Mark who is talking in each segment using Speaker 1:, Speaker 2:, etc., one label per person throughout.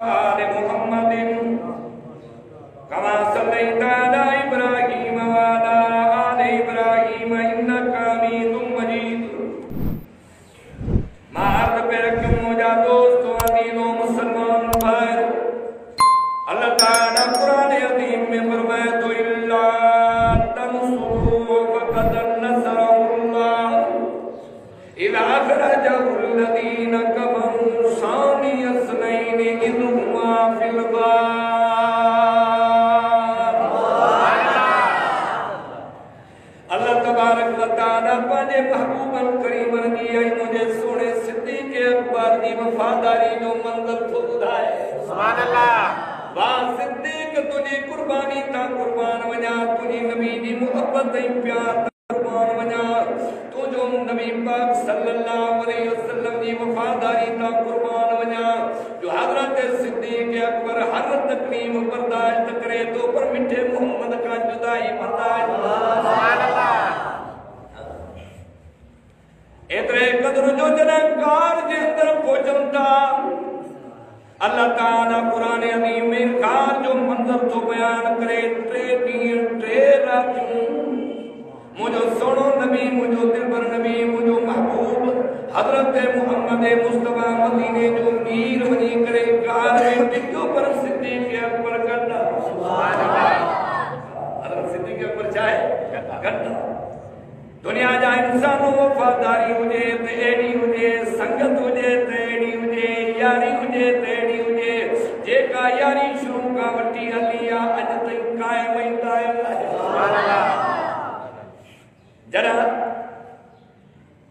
Speaker 1: آل محمد كما صليت على إبراهيم وعلى آل إبراهيم إنك حميد مجيد مارد پہ رکھیں موجہ دوستو عزیزو مسلمان بھائر اللہ تعالیٰ قرآن عظیم میں فرمائے تو اللہ تنصروا فقد نصره اللہ اذ اخرجه الذين كفروا ثاني اثنين اذ هما في الغار اللہ تبارک و تعالیٰ پانے محبوب کریم رضی مجھے سونے صدیق اکبر دی وفاداری جو منظر تو بدھائے سبحان اللہ واہ صدیق تجھے قربانی تا قربان ونیا تجھے نبی دی محبت دی پیار تا قربان ونیا تو جو نبی پاک صلی اللہ علیہ وسلم دی وفاداری تا قربان ونیا جو حضرت صدیق اکبر ہر تکلیم برداشت کرے تو پر مٹھے محمد کا جدائی برداشت سبحان اللہ اترے قدر جو جنکار کے اندر پوچھن تھا اللہ تعالیٰ قرآن عظیم میں انکار جو منظر تو بیان کرے ترے دین ترے راتوں مجھو سنو نبی مجھو دلبر نبی مجھو محبوب حضرت محمد مصطفیٰ مدینے جو میر ونی کرے انکار میں ٹکو پر صدیق اکبر کرنا سبحان اللہ حضرت صدیق اکبر چاہے کرنا دنیا جا انسانوں وفاداری ہوجے تیڑی ہوجے سنگت ہوجے تیڑی ہوجے یاری ہوجے تیڑی ہوجے جے کا یاری شروع کا وٹی علیہ اج تک قائم ویندا ہے سبحان اللہ جڑا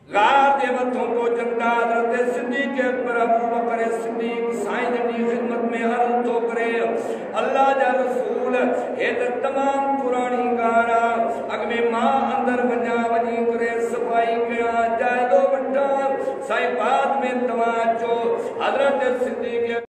Speaker 1: غار دے متھوں کو چندا حضرت صدیق اکبر ابو بکر صدیق سائیں دی خدمت میں عرض تو کرے اللہ جا رسول اے تمام پرانی گارا اگ میں ماں اندر ونجا ونی کرے صفائی کیا جائے دو بٹا سائیں بعد میں توجہ حضرت صدیق